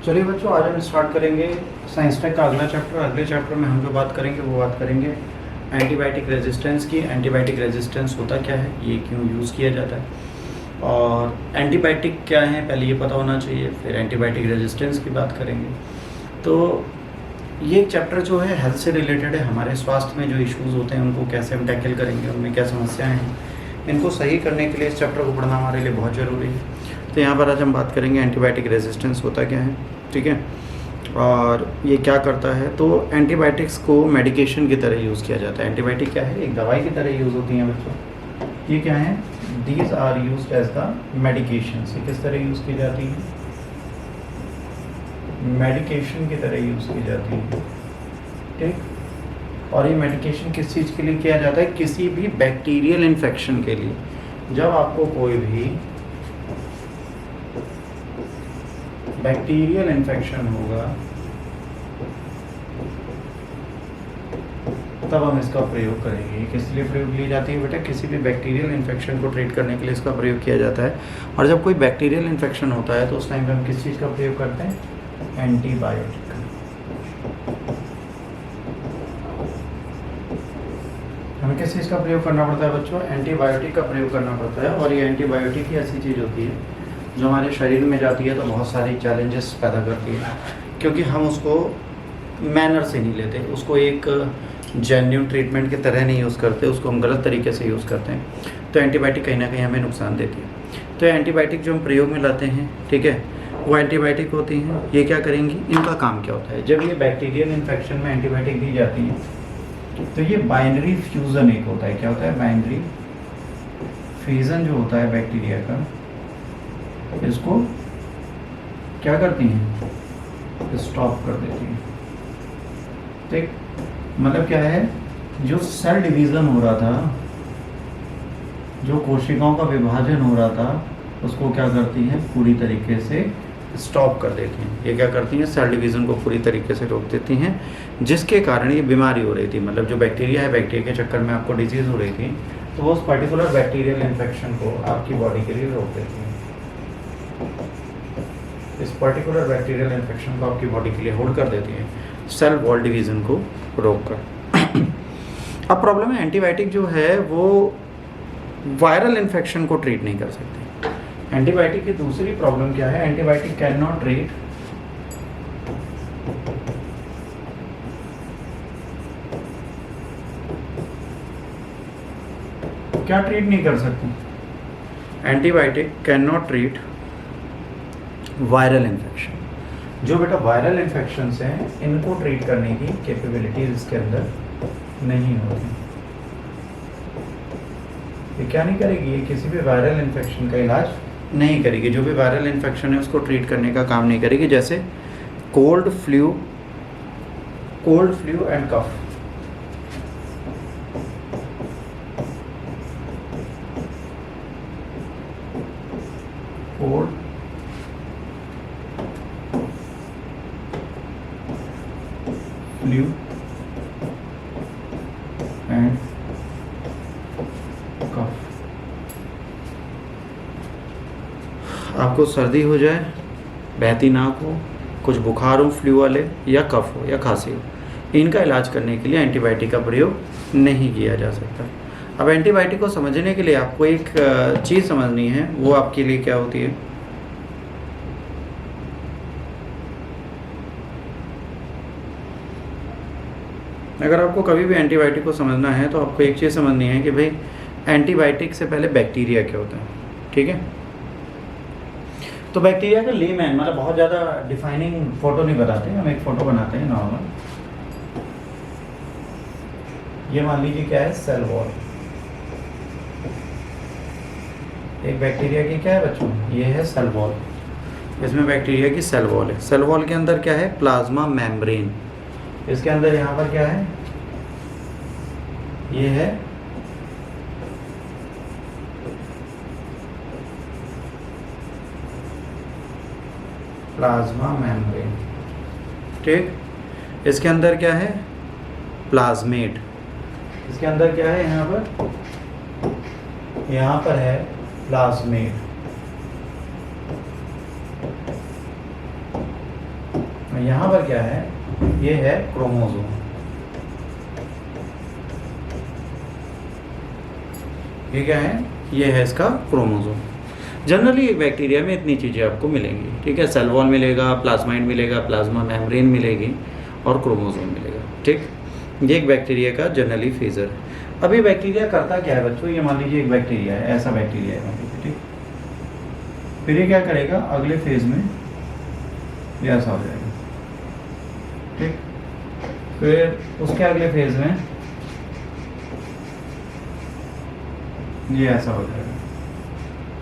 चलिए बच्चों, आज हम स्टार्ट करेंगे साइंस टेक का अगला चैप्टर। अगले चैप्टर में हम जो बात करेंगे वो बात करेंगे एंटीबायोटिक रेजिस्टेंस की। एंटीबायोटिक रेजिस्टेंस होता क्या है, ये क्यों यूज़ किया जाता है, और एंटीबायोटिक क्या है पहले ये पता होना चाहिए। फिर एंटीबायोटिक रेजिस्टेंस की बात करेंगे। तो ये चैप्टर जो है हेल्थ से रिलेटेड है। हमारे स्वास्थ्य में जो इश्यूज़ होते हैं उनको कैसे हम टैकल करेंगे, उनमें क्या समस्याएँ हैं, इनको सही करने के लिए इस चैप्टर को पढ़ना हमारे लिए बहुत ज़रूरी है। तो यहाँ पर आज हम बात करेंगे एंटीबायोटिक रेजिस्टेंस होता क्या है, ठीक है, और ये क्या करता है। तो एंटीबायोटिक्स को मेडिकेशन की तरह यूज़ किया जाता है। एंटीबायोटिक क्या है, एक दवाई की तरह यूज़ होती हैं बच्चों। ये क्या है, these are used as the medication. ये किस तरह यूज़ की जाती है, मेडिकेशन की तरह यूज़ की जाती है, ठीक। और ये मेडिकेशन किस चीज़ के लिए किया जाता है, किसी भी बैक्टीरियल इन्फेक्शन के लिए। जब आपको कोई भी बैक्टीरियल इन्फेक्शन होगा तब हम इसका प्रयोग करेंगे। किस लिए प्रयोग ली जाती है बेटा, किसी भी बैक्टीरियल इन्फेक्शन को ट्रीट करने के लिए इसका प्रयोग किया जाता है। और जब कोई बैक्टीरियल इन्फेक्शन होता है तो उस टाइम पे हम किस चीज़ का प्रयोग करते हैं, एंटीबायोटिक का। हमें किस चीज़ का प्रयोग करना पड़ता है बच्चों, एंटीबायोटिक का प्रयोग करना पड़ता है। और ये एंटीबायोटिक ही ऐसी चीज़ होती है जो हमारे शरीर में जाती है तो बहुत सारी चैलेंजेस पैदा करती है, क्योंकि हम उसको मैनर से नहीं लेते, उसको एक जेन्युइन ट्रीटमेंट की तरह नहीं यूज़ करते, उसको हम गलत तरीके से यूज़ करते हैं। तो एंटीबायोटिक कहीं ना कहीं हमें नुकसान देती है। तो एंटीबायोटिक जो हम प्रयोग में लाते हैं, ठीक है, वो एंटीबायोटिक होती हैं। ये क्या करेंगी, इनका काम क्या होता है, जब ये बैक्टीरियल इन्फेक्शन में एंटीबायोटिक दी जाती है तो ये बाइनरी फ्यूज़न एक होता है। क्या होता है, बाइनरी फ्यूज़न जो होता है बैक्टीरिया का, इसको क्या करती हैं, स्टॉप कर देती हैं, ठीक। मतलब क्या है, जो सेल डिवीज़न हो रहा था, जो कोशिकाओं का विभाजन हो रहा था, उसको क्या करती हैं, पूरी तरीके से स्टॉप कर देती हैं। ये क्या करती हैं, सेल डिवीज़न को पूरी तरीके से रोक देती हैं, जिसके कारण ये बीमारी हो रही थी। मतलब जो बैक्टीरिया है, बैक्टीरिया के चक्कर में आपको डिजीज़ हो रही थी, तो वो उस पर्टिकुलर बैक्टीरियल इन्फेक्शन को आपकी बॉडी के लिए रोक देती है। इस पर्टिकुलर बैक्टीरियल इन्फेक्शन को आपकी बॉडी के लिए होल्ड कर देती है, सेल वॉल डिवीज़न को रोक कर। अब प्रॉब्लम है, एंटीबायोटिक जो है वो वायरल इन्फेक्शन को ट्रीट नहीं कर सकती। एंटीबायोटिक की दूसरी प्रॉब्लम क्या है, एंटीबायोटिक कैन नॉट ट्रीट क्या ट्रीट नहीं कर सकती, antibiotic can not treat viral infection. जो बेटा वायरल इन्फेक्शंस हैं, इनको ट्रीट करने की कैपेबिलिटीज इसके अंदर नहीं होती। ये क्या नहीं करेगी, ये किसी भी वायरल इन्फेक्शन का इलाज नहीं करेगी। जो भी वायरल इन्फेक्शन है उसको ट्रीट करने का काम नहीं करेगी। जैसे cold flu and cough. Cold flu and cough. आपको सर्दी हो जाए, बहती नाक हो, कुछ बुखार हो फ्लू वाले, या कफ हो या खांसी हो, इनका इलाज करने के लिए एंटीबायोटिक का प्रयोग नहीं किया जा सकता। अब एंटीबायोटिक को समझने के लिए आपको एक चीज़ समझनी है, वो आपके लिए क्या होती है, अगर आपको कभी भी एंटीबायोटिक को समझना है तो आपको एक चीज़ समझनी है कि भाई एंटीबायोटिक से पहले बैक्टीरिया क्या होता है, ठीक है। तो बैक्टीरिया का लेमैन, मतलब बहुत ज़्यादा डिफाइनिंग फ़ोटो नहीं बनाते, हम एक फ़ोटो बनाते हैं नॉर्मल। ये मान लीजिए क्या है, सेल वॉल। एक बैक्टीरिया की क्या है बच्चों, ये है सेल वॉल। इसमें बैक्टीरिया की सेल वॉल है। सेल वॉल के अंदर क्या है, प्लाज्मा मेम्ब्रेन। इसके अंदर यहाँ पर क्या है, ये है प्लाज्मा मेम्ब्रेन, ठीक। इसके अंदर क्या है, प्लाज्मेट। इसके अंदर क्या है, यहाँ पर है प्लाज्मेट। यहाँ पर क्या है, ये है क्रोमोसोम। ये क्या है, ये है इसका क्रोमोसोम। जनरली बैक्टीरिया में इतनी चीज़ें आपको मिलेंगी, ठीक है। सेल वॉल मिलेगा, प्लाज्माइड मिलेगा, प्लाज्मा मेम्ब्रेन मिलेगी और क्रोमोसोम मिलेगा, ठीक। ये एक बैक्टीरिया का जनरली फेजर है। अभी बैक्टीरिया करता क्या है बच्चों, ये मान लीजिए एक बैक्टीरिया है, ऐसा बैक्टीरिया है मान लीजिए, ठीक। फिर ये क्या करेगा, अगले फेज में ये ऐसा हो जाएगा, ठीक। फिर उसके अगले फेज में ये ऐसा हो जाएगा।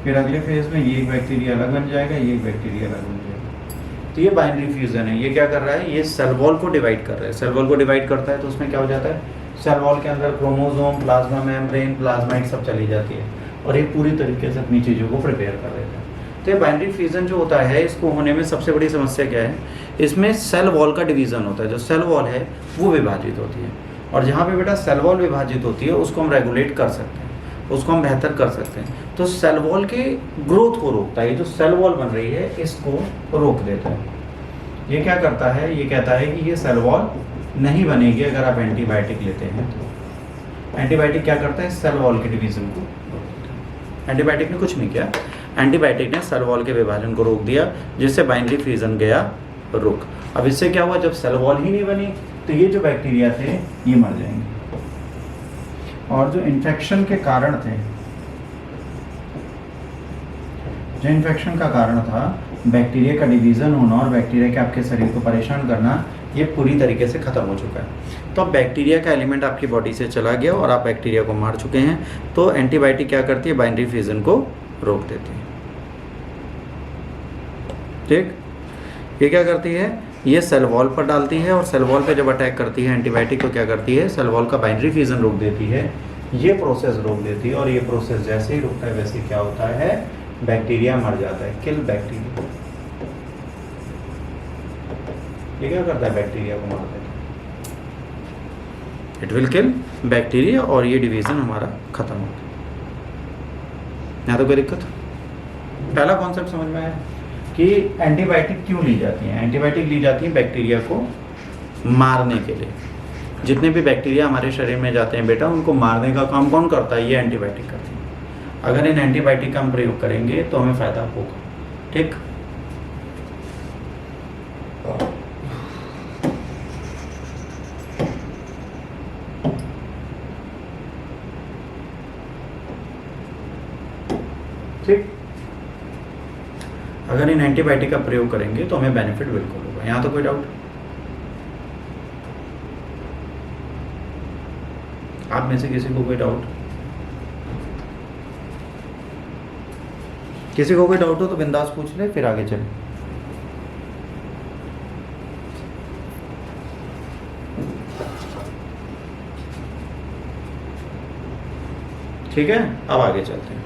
फिर अगले फेज में ये एक बैक्टीरिया अलग बन जाएगा, ये एक बैक्टीरिया अलग बन जाएगा। तो ये बाइनरी फ्यूजन है। ये क्या कर रहा है, ये सेल वॉल को डिवाइड कर रहा है। सेल वॉल को डिवाइड करता है तो उसमें क्या हो जाता है, सेल वॉल के अंदर क्रोमोसोम, प्लाज्मा मेम्ब्रेन, प्लाज्माइड सब चली जाती है और ये पूरी तरीके से अपनी चीज़ों को प्रिपेयर कर देता है। तो ये बाइनरी फ्यूजन जो होता है, इसको होने में सबसे बड़ी समस्या क्या है, इसमें सेल वॉल का डिवीज़न होता है। जो सेल वॉल है वो विभाजित होती है और जहाँ पे बेटा सेल वॉल विभाजित होती है उसको हम रेगुलेट कर सकते हैं, उसको हम बेहतर कर सकते हैं। तो सेल वॉल के ग्रोथ को रोकता है। ये जो सेल वॉल बन रही है इसको रोक देता है। ये क्या करता है, ये कहता है कि ये सेल वॉल नहीं बनेगी अगर आप एंटीबायोटिक लेते हैं। तो एंटीबायोटिक क्या करता है, सेल वॉल के डिवीजन को रोक देता है। एंटीबायोटिक ने कुछ नहीं किया, एंटीबायोटिक ने सेल वॉल के विभाजन को रोक दिया, जिससे बाइनरी फ्यूजन गया रुक। अब इससे क्या हुआ, जब सेल वॉल ही नहीं बनी तो ये जो बैक्टीरिया थे ये मर जाएंगे। और जो इन्फेक्शन के कारण थे, जो इन्फेक्शन का कारण था बैक्टीरिया का डिवीज़न होना और बैक्टीरिया के आपके शरीर को परेशान करना, ये पूरी तरीके से ख़त्म हो चुका है। तो अब बैक्टीरिया का एलिमेंट आपकी बॉडी से चला गया और आप बैक्टीरिया को मार चुके हैं। तो एंटीबायोटिक क्या करती है, बाइनरी फ्यूजन को रोक देती है, ठीक। ये क्या करती है, ये सेल वॉल पर डालती है और सेल वॉल पे जब अटैक करती है एंटीबायोटिक, तो क्या करती है, सेल वॉल का बाइनरी फ्यूजन रोक देती है, ये प्रोसेस रोक देती है। और ये प्रोसेस जैसे ही रुकता है वैसे क्या होता है, बैक्टीरिया मर जाता है, किल बैक्टीरिया। ये क्या करता है, बैक्टीरिया को मार देता है, इट विल किल बैक्टीरिया और ये डिवीजन हमारा खत्म होता है। यहाँ तो कोई दिक्कत, पहला कॉन्सेप्ट समझ में आया कि एंटीबायोटिक क्यों ली जाती है। एंटीबायोटिक ली जाती है बैक्टीरिया को मारने के लिए। जितने भी बैक्टीरिया हमारे शरीर में जाते हैं बेटा, उनको मारने का काम कौन करता है, ये एंटीबायोटिक करती है। अगर इन एंटीबायोटिक का हम प्रयोग करेंगे तो हमें फायदा होगा, ठीक। ठीक, अगर इन एंटीबायोटिक का प्रयोग करेंगे तो हमें बेनिफिट बिल्कुल होगा। यहाँ तो कोई डाउट, आप में से किसी को कोई डाउट, किसी को कोई डाउट हो तो बिंदास पूछ ले, फिर आगे चले। ठीक है, अब आगे चलते हैं।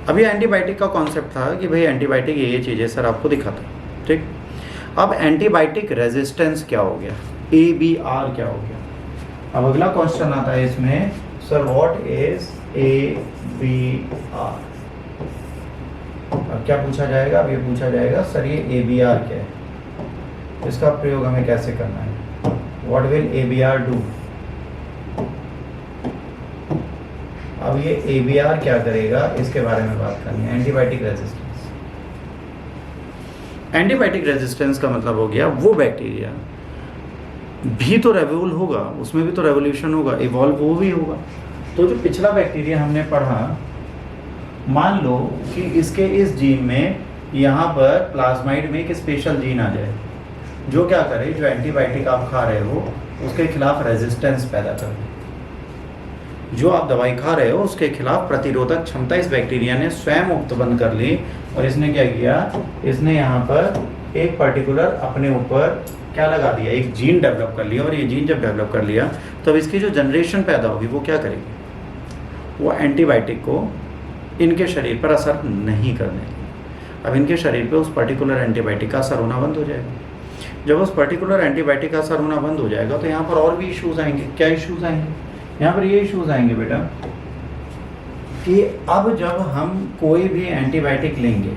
अभी एंटीबायोटिक का कॉन्सेप्ट था कि भाई एंटीबायोटिक ये चीज़ें सर आपको दिखाता है, ठीक। अब एंटीबायोटिक रेजिस्टेंस क्या हो गया, ABR क्या हो गया। अब अगला क्वेश्चन आता है इसमें, सर व्हाट इज ABR। अब क्या पूछा जाएगा, अब ये पूछा जाएगा सर ये ABR क्या है, इसका प्रयोग हमें कैसे करना है, व्हाट विल ABR डू। अब ये ABR क्या करेगा, इसके बारे में बात करनी है। एंटीबायोटिक रेजिस्टेंस, एंटीबायोटिक रेजिस्टेंस का मतलब हो गया वो बैक्टीरिया भी तो रेवोल्व होगा, उसमें भी तो रेवोल्यूशन होगा, इवॉल्व वो भी होगा। तो जो पिछला बैक्टीरिया हमने पढ़ा, मान लो कि इसके इस जीन में यहाँ पर प्लाज्माइड में एक स्पेशल जीन आ जाए जो क्या करे, जो एंटीबायोटिक आप खा रहे हो उसके खिलाफ रेजिस्टेंस पैदा करे। जो आप दवाई खा रहे हो उसके खिलाफ प्रतिरोधक क्षमता इस बैक्टीरिया ने स्वयं उत्पन्न कर ली और इसने क्या किया, इसने यहाँ पर एक पर्टिकुलर अपने ऊपर क्या लगा दिया, एक जीन डेवलप कर लिया। और ये जीन जब डेवलप कर लिया तो अब इसकी जो जनरेशन पैदा होगी वो क्या करेगी, वो एंटीबायोटिक को इनके शरीर पर असर नहीं करने देगी। अब इनके शरीर पे उस पर्टिकुलर एंटीबायोटिक का असर होना बंद हो जाएगा। जब उस पर्टिकुलर एंटीबायोटिक का असर होना बंद हो जाएगा तो यहाँ पर और भी इश्यूज आएंगे। क्या इश्यूज आएंगे, यहाँ पर ये इश्यूज आएंगे बेटा कि अब जब हम कोई भी एंटीबायोटिक लेंगे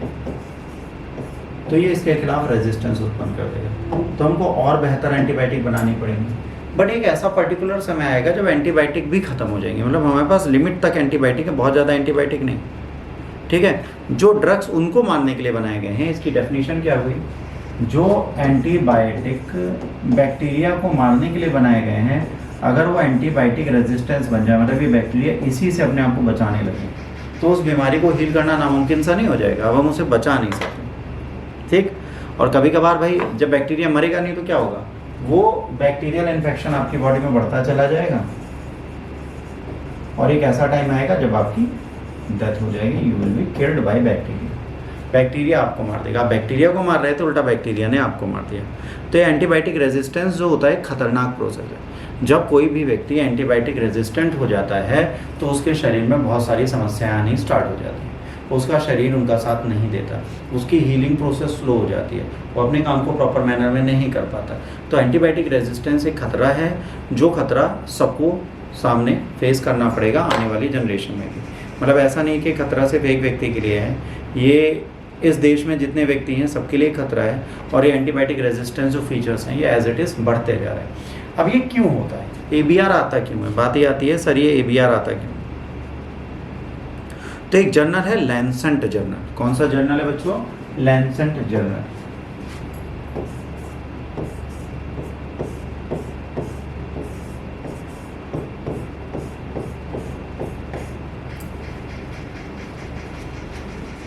तो ये इसके खिलाफ रेजिस्टेंस उत्पन्न कर देगा, तो हमको और बेहतर एंटीबायोटिक बनानी पड़ेगी। बट एक ऐसा पर्टिकुलर समय आएगा जब एंटीबायोटिक भी खत्म हो जाएंगे, मतलब हमारे पास लिमिट तक एंटीबायोटिक है, बहुत ज़्यादा एंटीबायोटिक नहीं, ठीक है। जो ड्रग्स उनको मारने के लिए बनाए गए हैं, इसकी डेफिनेशन क्या हुई, जो एंटीबायोटिक बैक्टीरिया को मारने के लिए बनाए गए हैं, अगर वो एंटीबायोटिक रेजिस्टेंस बन जाए, मतलब ये बैक्टीरिया इसी से अपने आप को बचाने लगे, तो उस बीमारी को हील करना नामुमकिन सा नहीं हो जाएगा, अब हम उसे बचा नहीं सकते, ठीक। और कभी कभार भाई जब बैक्टीरिया मरेगा नहीं तो क्या होगा, वो बैक्टीरियल इन्फेक्शन आपकी बॉडी में बढ़ता चला जाएगा और एक ऐसा टाइम आएगा जब आपकी डेथ हो जाएगी, you will be killed by bacteria. Bacteria आपको मार देगा, आप बैक्टीरिया को मार रहे थे तो उल्टा बैक्टीरिया ने आपको मार दिया। तो ये एंटीबायोटिक रेजिस्टेंस जो होता है खतरनाक प्रोसेस है। जब कोई भी व्यक्ति एंटीबायोटिक रेजिस्टेंट हो जाता है तो उसके शरीर में बहुत सारी समस्याएं आनी स्टार्ट हो जाती हैं, उसका शरीर उनका साथ नहीं देता, उसकी हीलिंग प्रोसेस स्लो हो जाती है, वो अपने काम को प्रॉपर मैनर में नहीं कर पाता। तो एंटीबायोटिक रेजिस्टेंस एक खतरा है, जो खतरा सबको सामने फेस करना पड़ेगा आने वाली जनरेशन में भी। मतलब ऐसा नहीं कि खतरा सिर्फ एक व्यक्ति के लिए है, ये इस देश में जितने व्यक्ति हैं सबके लिए खतरा है। और ये एंटीबायोटिक रेजिस्टेंस जो फीचर्स हैं ये एज इट इज़ बढ़ते जा रहे हैं। अब ये क्यों होता है, ABR आता क्यों है, बात ये आती है सर ये ABR आता क्यों। तो एक जर्नल है लैंसेट जर्नल, कौन सा जर्नल है बच्चों, लैंसेट जर्नल।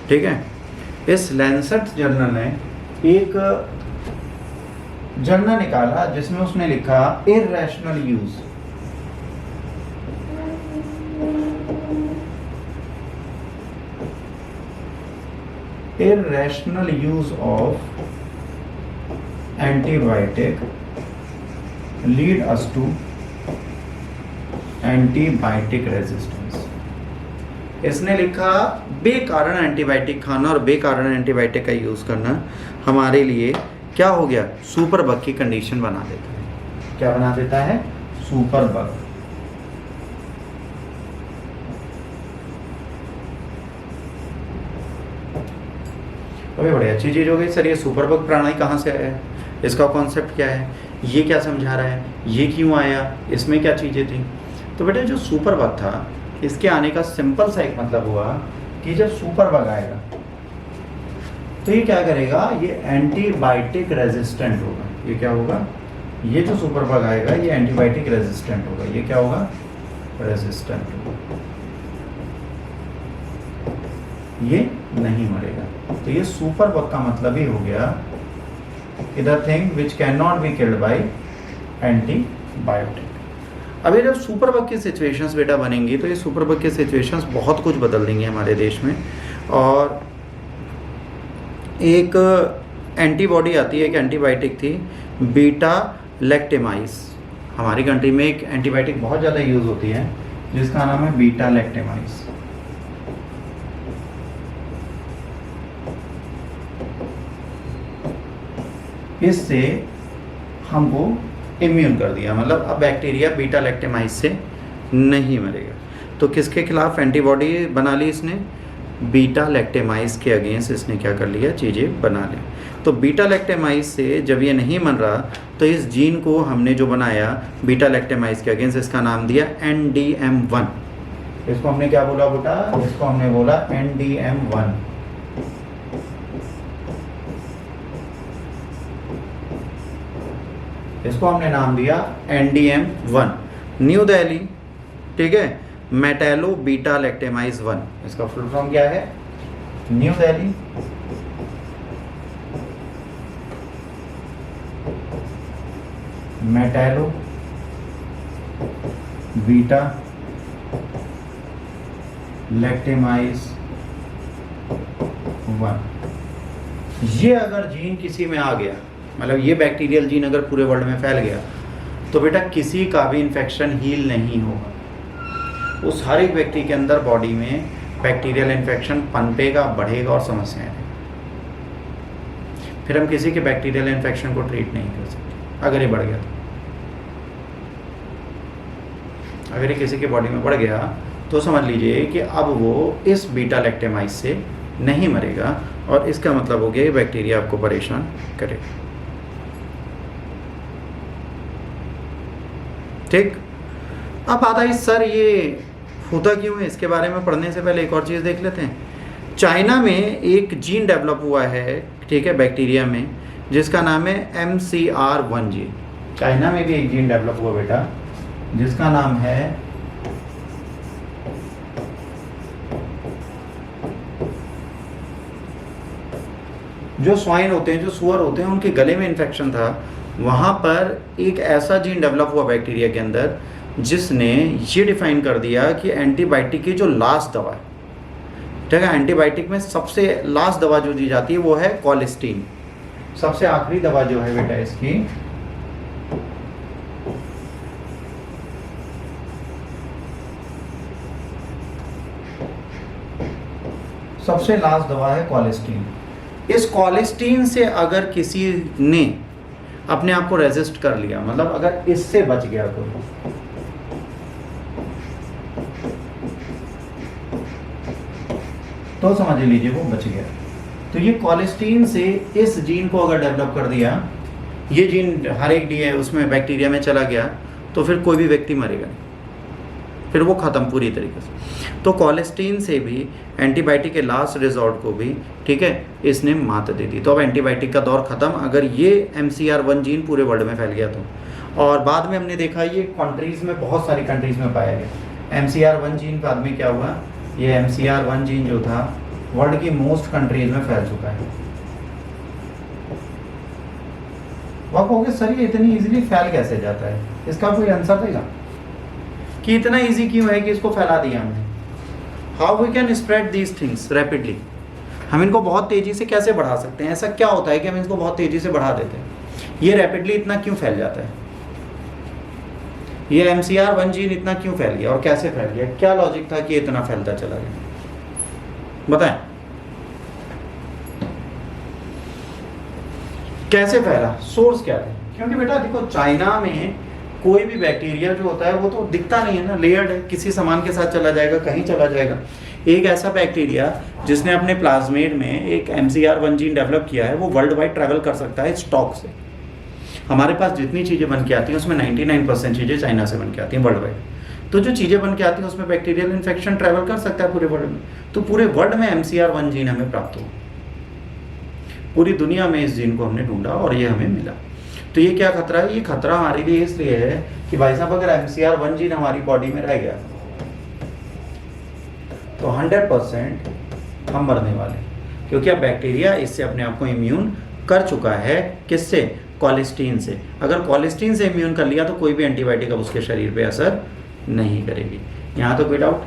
ठीक है, इस लैंसेट जर्नल ने एक जर्नल निकाला जिसमें उसने लिखा irrational use, irrational use of antibiotic lead us to antibiotic resistance। इसने लिखा बेकारण एंटीबायोटिक खाना और बेकारण एंटीबायोटिक का यूज़ करना हमारे लिए क्या हो गया, सुपर बग की कंडीशन बना देता है। क्या बना देता है, सुपर बग। अभी बड़ी अच्छी चीज़ हो गई सर, ये सुपर बग प्रणाली कहाँ से आया है, इसका कॉन्सेप्ट क्या है, ये क्या समझा रहा है, ये क्यों आया, इसमें क्या चीज़ें थी। तो बेटे जो सुपर बग था इसके आने का सिंपल सा एक मतलब हुआ कि जब सुपर बग आएगा तो ये क्या करेगा, ये एंटीबायोटिक रेजिस्टेंट होगा। ये क्या होगा, ये जो सुपर बग आएगा ये एंटीबायोटिक रेजिस्टेंट होगा। ये क्या होगा, रेजिस्टेंट होगा, ये नहीं मरेगा। तो ये सुपर बग का मतलब ही हो गया the thing which can not be killed by antibiotic. अब ये जब सुपर बग की सिचुएशंस बेटा बनेंगी तो ये सुपर बग की सिचुएशंस बहुत कुछ बदल देंगे हमारे देश में। और एक एंटीबॉडी आती है, एक एंटीबायोटिक थी बीटा लैक्टेमाइस। हमारी कंट्री में एक एंटीबायोटिक बहुत ज़्यादा यूज़ होती है जिसका नाम है बीटा लैक्टेमाइस। इससे हमको इम्यून कर दिया, मतलब अब बैक्टीरिया बीटा लैक्टेमाइस से नहीं मरेगा। तो किसके खिलाफ एंटीबॉडी बना ली इसने, बीटा लैक्टेमाइस के अगेंस्ट इसने क्या कर लिया, चीज़ें बना ली। तो बीटा लैक्टेमाइस से जब ये नहीं बन रहा तो इस जीन को हमने जो बनाया बीटा लैक्टेमाइस के अगेंस्ट, इसका नाम दिया NDM1। इसको हमने क्या बोला बेटा, इसको हमने बोला NDM1। इसको हमने नाम दिया NDM1, न्यू दिल्ली, ठीक है, मेटैलो बीटा लैक्टेमाइज 1। इसका फुल फॉर्म क्या है, न्यू दिल्ली मेटैलो बीटा लैक्टेमाइज 1। ये अगर जीन किसी में आ गया, मतलब ये बैक्टीरियल जीन अगर पूरे वर्ल्ड में फैल गया तो बेटा किसी का भी इन्फेक्शन हील नहीं होगा। उस हर एक व्यक्ति के अंदर बॉडी में बैक्टीरियल इन्फेक्शन पनपेगा, बढ़ेगा और समस्याएं आएंगी। फिर हम किसी के बैक्टीरियल इन्फेक्शन को ट्रीट नहीं कर सकते अगर ये बढ़ गया अगर ये किसी के बॉडी में बढ़ गया तो समझ लीजिए कि अब वो इस बीटा लैक्टेमाइज से नहीं मरेगा, और इसका मतलब हो गया ये बैक्टीरिया आपको परेशान करेगा। ठीक, अब बात आई सर ये होता क्यों है, इसके बारे में पढ़ने से पहले एक और चीज़ देख लेते हैं। चाइना में एक जीन डेवलप हुआ है, ठीक है, बैक्टीरिया में, जिसका नाम है MCR1 जीन। चाइना में भी एक जीन डेवलप हुआ बेटा, जिसका नाम है जो स्वाइन होते हैं, जो सुअर होते हैं, उनके गले में इन्फेक्शन था, वहाँ पर एक ऐसा जीन डेवलप हुआ बैक्टीरिया के अंदर जिसने ये डिफाइन कर दिया कि एंटीबायोटिक की जो लास्ट दवा है, ठीक है, एंटीबायोटिक में सबसे लास्ट दवा जो दी जाती है वो है कोलिस्टीन। सबसे आखिरी दवा जो है बेटा इसकी सबसे लास्ट दवा है कोलिस्टीन। इस कोलिस्टीन से अगर किसी ने अपने आप को रेजिस्ट कर लिया, मतलब अगर इससे बच गया कोई, तो समझ लीजिए वो बच गया। तो ये कोलिस्टीन से इस जीन को अगर डेवलप कर दिया, ये जीन हर एक डी उसमें बैक्टीरिया में चला गया, तो फिर कोई भी व्यक्ति मरेगा नहीं, फिर वो ख़त्म पूरी तरीके से। तो कोलिस्टीन से भी एंटीबायोटिक के लास्ट रिजॉर्ट को भी, ठीक है, इसने मात दे दी। तो अब एंटीबायोटिक का दौर ख़त्म, अगर ये MCR1 जीन पूरे वर्ल्ड में फैल गया तो। और बाद में हमने देखा ये कंट्रीज़ में, बहुत सारी कंट्रीज़ में पाया गया। MCR1 जीन बाद में क्या हुआ, ये MCR1 जीन जो था वर्ल्ड की मोस्ट कंट्रीज में फैल चुका है। वह कहोगे सर ये इतनी इजीली फैल कैसे जाता है, इसका कोई आंसर देगा कि इतना इजी क्यों है कि इसको फैला दिया हमने। How we can spread these things rapidly, हम इनको बहुत तेजी से कैसे बढ़ा सकते हैं, ऐसा क्या होता है कि हम इसको बहुत तेजी से बढ़ा देते हैं, ये रैपिडली इतना क्यों फैल जाता है, ये MCR1 जीन इतना क्यों फैल गया और कैसे फैल गया, क्या लॉजिक था कि इतना फैलता चला गया, बताएं कैसे फैला, सोर्स क्या है। क्योंकि बेटा देखो चाइना में कोई भी बैक्टीरिया जो होता है वो तो दिखता नहीं है ना, लेयर्ड है, किसी सामान के साथ चला जाएगा, कहीं चला जाएगा। एक ऐसा बैक्टीरिया जिसने अपने प्लाज्मेड में एक MCR1 जीन डेवलप किया है, वो वर्ल्ड वाइड ट्रैवल कर सकता है स्टॉक से। हमारे पास जितनी चीज़ें बन के आती हैं उसमें 99% चीज़ें चाइना से बन के आती हैं वर्ल्ड वाइड। तो जो चीज़ें बन के आती हैं उसमें बैक्टीरियल इन्फेक्शन ट्रैवल कर सकता है पूरे वर्ल्ड में। तो पूरे वर्ल्ड में MCR1 जीन हमें प्राप्त हो, पूरी दुनिया में इस जीन को हमने ढूंढा और ये हमें मिला। तो ये क्या खतरा है, ये खतरा हमारे लिए इसलिए है कि भाई साहब अगर MCR1 जीन हमारी बॉडी में रह गया तो 100% हम मरने वाले, क्योंकि अब बैक्टीरिया इससे अपने आप को इम्यून कर चुका है। किससे, कोलिस्टीन से। अगर कोलिस्टीन से इम्यून कर लिया तो कोई भी एंटीबायोटिक अब उसके शरीर पे असर नहीं करेगी। यहाँ तो कोई डाउट।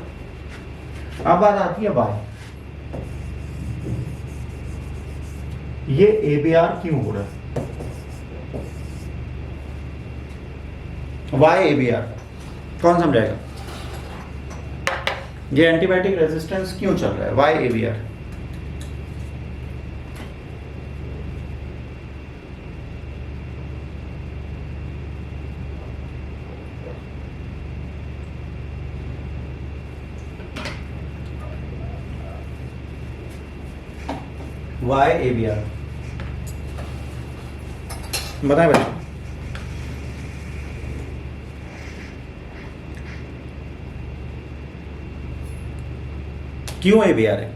अब बात आती है वाई, ये ABR क्यों हो रहा है, वाई ABR कौन समझाएगा, ये एंटीबायोटिक रेजिस्टेंस क्यों चल रहा है, वाई ABR। वाई ABR बताएं बच्चों। क्यों ABR है,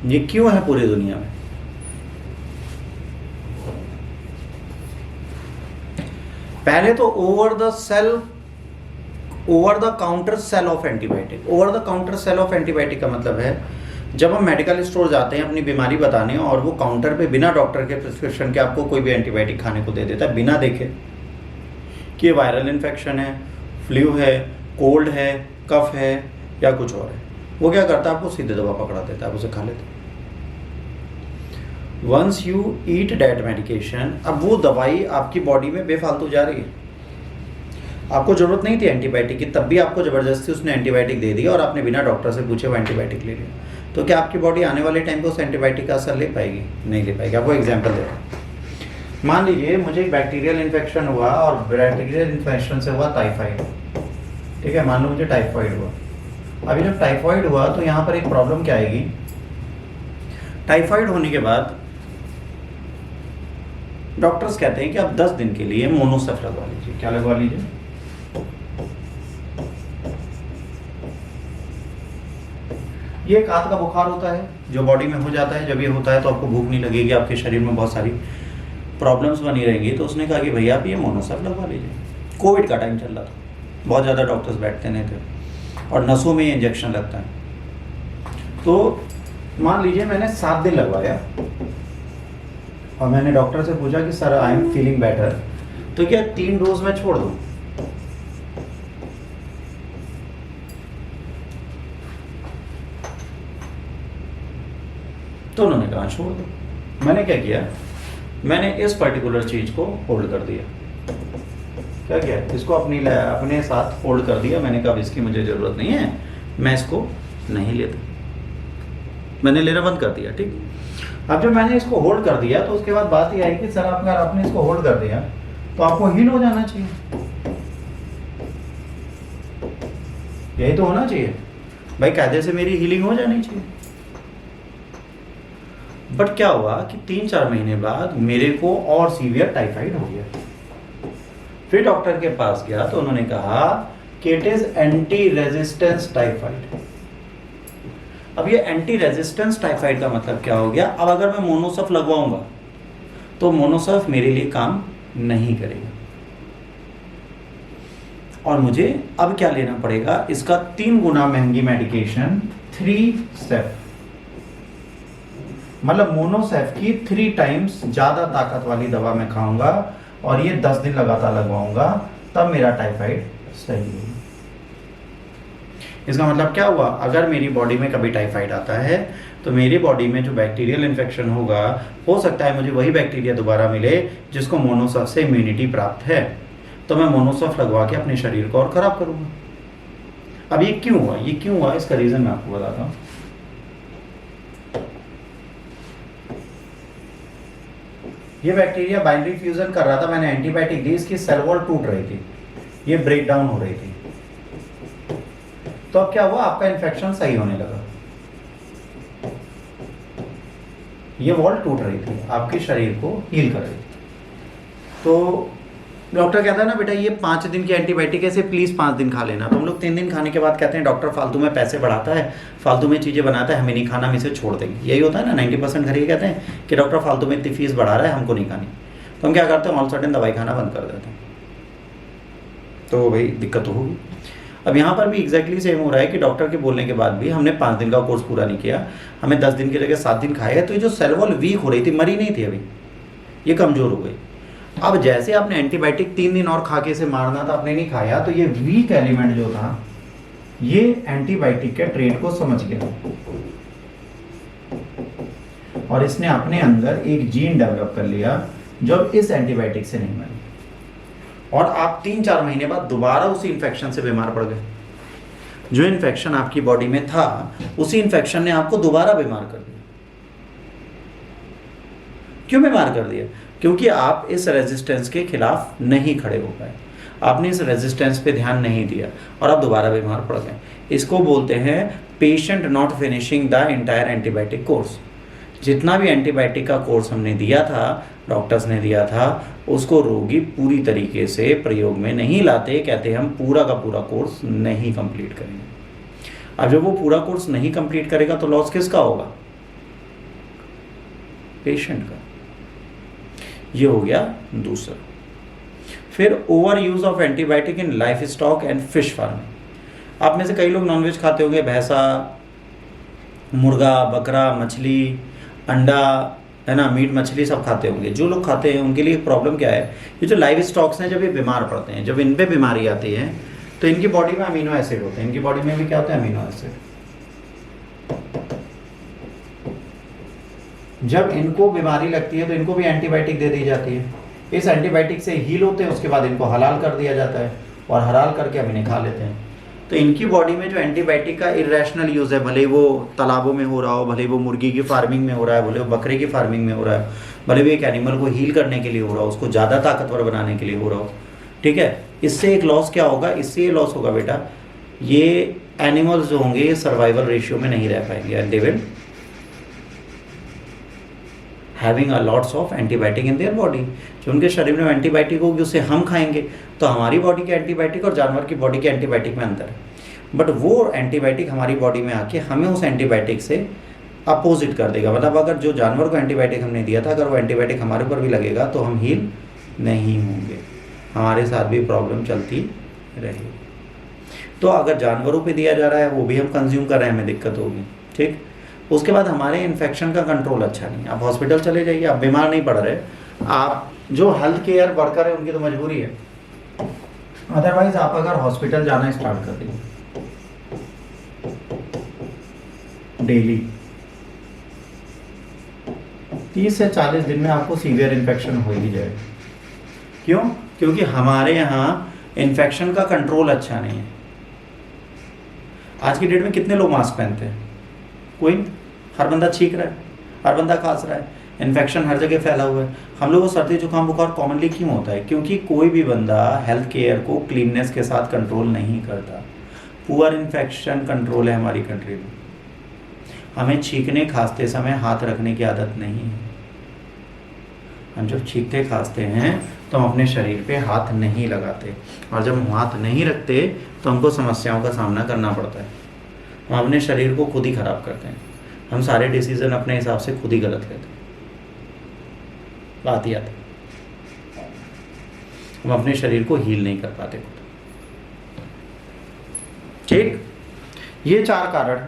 ये क्यों है पूरी दुनिया में। पहले तो over the counter sale of antibiotic. Over the counter sale of antibiotic का मतलब है जब हम मेडिकल स्टोर जाते हैं अपनी बीमारी बताने और वो काउंटर पे बिना डॉक्टर के प्रिस्क्रिप्शन के आपको कोई भी एंटीबायोटिक खाने को दे देता है, बिना देखे कि ये वायरल इन्फेक्शन है, फ्लू है, कोल्ड है, कफ है या कुछ और है, वो क्या करता है आपको सीधे दवा पकड़ा देता है, आप उसे खा लेते हैं। Once you eat that medication, अब वो दवाई आपकी बॉडी में बेफालतू जा रही है, आपको जरूरत नहीं थी एंटीबायोटिक की, तब भी आपको ज़बरदस्ती उसने एंटीबायोटिक दे दी और आपने बिना डॉक्टर से पूछे वो एंटीबायोटिक ले लिया। तो क्या आपकी बॉडी आने वाले टाइम पे उस एंटीबायोटिक का असर ले पाएगी, नहीं ले पाएगी। आपको एग्जांपल दे रहा हूँ, मान लीजिए मुझे एक बैक्टीरियल इन्फेक्शन हुआ और बैक्टीरियल इन्फेक्शन से हुआ टाइफाइड, ठीक है, मान लो मुझे टाइफाइड हुआ। अभी जब टाइफाइड हुआ तो यहाँ पर एक प्रॉब्लम क्या आएगी, टाइफाइड होने के बाद डॉक्टर्स कहते हैं कि आप 10 दिन के लिए मोनोसेफ लगवा लीजिए। क्या लगवा लीजिए? ये एक आंत का बुखार होता है जो बॉडी में हो जाता है। जब ये होता है तो आपको भूख नहीं लगेगी, आपके शरीर में बहुत सारी प्रॉब्लम्स बनी रहेंगी। तो उसने कहा कि भैया आप ये मोनोसेफ लगवा लीजिए। कोविड का टाइम चल रहा था, बहुत ज़्यादा डॉक्टर्स बैठते नहीं थे और नसों में ये इंजेक्शन लगता है। तो मान लीजिए मैंने 7 दिन लगवाया और मैंने डॉक्टर से पूछा कि sir I am feeling better, तो क्या 3 डोज में छोड़ दूँ? तो उन्होंने कहा छोड़ दो। मैंने क्या किया, मैंने इस पर्टिकुलर चीज़ को होल्ड कर दिया। क्या किया, इसको अपने साथ होल्ड कर दिया। मैंने कहा इसकी मुझे ज़रूरत नहीं है, मैं इसको नहीं लेता, मैंने लेना बंद कर दिया। ठीक, अब जब मैंने इसको होल्ड कर दिया तो उसके बाद बात ये आई कि सर अगर आपने इसको होल्ड कर दिया तो आपको हील हो जाना चाहिए, यही तो होना चाहिए भाई, कायदे से मेरी हीलिंग हो जानी चाहिए। बट क्या हुआ कि 3-4 महीने बाद मेरे को और सीवियर टाइफाइड हो गया। फिर डॉक्टर के पास गया तो उन्होंने कहा कि it is anti resistance typhoid. अब ये एंटी रेजिस्टेंस टाइफाइड का मतलब क्या हो गया, अब अगर मैं मोनोसेफ लगवाऊंगा तो मोनोसेफ मेरे लिए काम नहीं करेगा और मुझे अब क्या लेना पड़ेगा, इसका 3 गुना महंगी मेडिकेशन 3-स्टेप, मतलब मोनोसेफ की 3 टाइम्स ज्यादा ताकत वाली दवा मैं खाऊंगा और ये 10 दिन लगातार लगवाऊंगा, तब मेरा टाइफाइड सही होगा। इसका मतलब क्या हुआ, अगर मेरी बॉडी में कभी टाइफाइड आता है तो मेरी बॉडी में जो बैक्टीरियल इन्फेक्शन होगा, हो सकता है मुझे वही बैक्टीरिया दोबारा मिले जिसको मोनोसेफ से इम्यूनिटी प्राप्त है, तो मैं मोनोसेफ लगवा के अपने शरीर को और खराब करूंगा। अब ये क्यों हुआ, इसका रीजन मैं आपको बताता हूँ। ये बैक्टीरिया बाइनरी फ्यूजन कर रहा था, मैंने एंटीबायोटिक दी, इसकी सेल वॉल टूट रही थी, ये ब्रेक डाउन हो रही थी। तो अब क्या हुआ, आपका इन्फेक्शन सही होने लगा, ये वॉल टूट रही थी, आपके शरीर को हील कर रही थी। तो डॉक्टर कहता है ना बेटा ये 5 दिन की एंटीबायोटिक है, इसे प्लीज 5 दिन खा लेना। तो हम लोग 3 दिन खाने के बाद कहते हैं डॉक्टर फालतू में पैसे बढ़ाता है, फालतू में चीजें बनाता है, हमें नहीं खाना, हम इसे छोड़ देंगे। यही होता है ना, 90% घर ये कहते हैं कि डॉक्टर फालतू में इतनी फीस बढ़ा रहा है, हमको नहीं खानी। तो हम क्या करते हैं, ऑल सडन दवाई खाना बंद कर देते हैं। तो भाई दिक्कत तो होगी। अब यहाँ पर भी एग्जैक्टली सेम हो रहा है कि डॉक्टर के बोलने के बाद भी हमने 5 दिन का कोर्स पूरा नहीं किया, हमें 10 दिन की जगह 7 दिन खाए, तो ये जो सेल वॉल वीक हो रही थी, मरी नहीं थी अभी, ये कमजोर हो गई। अब जैसे आपने एंटीबायोटिक 3 दिन और खा के इसे मारना था, आपने नहीं खाया, तो ये वीक एलिमेंट जो था ये एंटीबायोटिक के ट्रेड को समझ गया और इसने अपने अंदर एक जीन डेवलप कर लिया जो इस एंटीबायोटिक से नहीं मरी, और आप 3-4 महीने बाद दोबारा उसी इन्फेक्शन से बीमार पड़ गए। जो इन्फेक्शन आपकी बॉडी में था, उसी इन्फेक्शन ने आपको दोबारा बीमार कर दिया। क्यों बीमार कर दिया? क्योंकि आप इस रेजिस्टेंस के खिलाफ नहीं खड़े हो पाए, आपने इस रेजिस्टेंस पे ध्यान नहीं दिया और आप दोबारा बीमार पड़ गए। इसको बोलते हैं patient not finishing the entire antibiotic course. जितना भी एंटीबायोटिक का कोर्स हमने दिया था, डॉक्टर्स ने दिया था, उसको रोगी पूरी तरीके से प्रयोग में नहीं लाते, कहते हम पूरा का पूरा कोर्स नहीं कंप्लीट करेंगे। अब जब वो पूरा कोर्स नहीं कंप्लीट करेगा तो लॉस किसका होगा? पेशेंट का। ये हो गया दूसरा। फिर over use of antibiotic in life stock and fish farming. आप में से कई लोग नॉनवेज खाते होंगे, भैंसा, मुर्गा, बकरा, मछली, अंडा, है ना, मीट मछली सब खाते होंगे। जो लोग खाते हैं उनके लिए प्रॉब्लम क्या है, ये जो लाइव स्टॉक्स हैं, जब ये बीमार पड़ते हैं, जब इन पे बीमारी आती है तो इनकी बॉडी में अमीनो एसिड होते हैं। इनकी बॉडी में भी क्या होता है? Amino acid. जब इनको बीमारी लगती है तो इनको भी एंटीबायोटिक दे दी जाती है। इस एंटीबायोटिक से हील होते हैं, उसके बाद इनको हलाल कर दिया जाता है और हलाल करके हम इन्हें खा लेते हैं। तो इनकी बॉडी में जो एंटीबायोटिक का इरेशनल यूज़ है, भले वो तालाबों में हो रहा हो, भले वो मुर्गी की फार्मिंग में हो रहा है, भले वो बकरे की फार्मिंग में हो रहा है, भले भी एक एनिमल को हील करने के लिए हो रहा हो, उसको ज़्यादा ताकतवर बनाने के लिए हो रहा हो, ठीक है, इससे एक लॉस क्या होगा, इससे ये लॉस होगा बेटा, ये एनिमल्स जो होंगे सर्वाइवल रेशियो में नहीं रह पाएंगे and they will having a lots of antibiotic in their body. जो उनके शरीर में एंटीबायोटिक होगी उससे हम खाएंगे, तो हमारी बॉडी के एंटीबायोटिक और जानवर की बॉडी के एंटीबायोटिक में अंतर है, बट वो एंटीबायोटिक हमारी बॉडी में आके हमें उस एंटीबायोटिक से अपोजिट कर देगा। मतलब अगर जो जानवर को एंटीबायोटिक हमने दिया था, अगर वो एंटीबायोटिक हमारे ऊपर भी लगेगा तो हम हील नहीं होंगे, हमारे साथ भी प्रॉब्लम चलती रहेगी। तो अगर जानवरों पे दिया जा रहा है वो भी हम कंज्यूम कर रहे हैं, हमें दिक्कत होगी, ठीक। उसके बाद हमारे इन्फेक्शन का कंट्रोल अच्छा नहीं है। आप हॉस्पिटल चले जाइए, आप बीमार नहीं पड़ रहे, आप जो हेल्थ केयर वर्कर है उनकी तो मजबूरी है, अदरवाइज आप अगर हॉस्पिटल जाना स्टार्ट कर देंगे डेली 30 से 40 दिन में आपको सीवियर इन्फेक्शन हो ही जाएगा। क्यों? क्योंकि हमारे यहाँ इन्फेक्शन का कंट्रोल अच्छा नहीं है। आज की डेट में कितने लोग मास्क पहनते हैं? कोई नहीं। हर बंदा छींक रहा है, हर बंदा खांस रहा है, इन्फेक्शन हर जगह फैला हुआ है। हम लोगों को सर्दी जुकाम बुखार कॉमनली क्यों होता है? क्योंकि कोई भी बंदा हेल्थ केयर को क्लीननेस के साथ कंट्रोल नहीं करता। पुअर इन्फेक्शन कंट्रोल है हमारी कंट्री में। हमें छींकने खांसते समय हाथ रखने की आदत नहीं है। हम जब छींकते खांसते हैं तो हम अपने शरीर पे हाथ नहीं लगाते, और जब हम हाथ नहीं रखते तो हमको समस्याओं का सामना करना पड़ता है। हम अपने शरीर को खुद ही खराब करते हैं, हम सारे डिसीजन अपने हिसाब से खुद ही गलत लेते हैं। बात ही आती, हम अपने शरीर को हील नहीं कर पाते खुद, ठीक। ये 4 कारण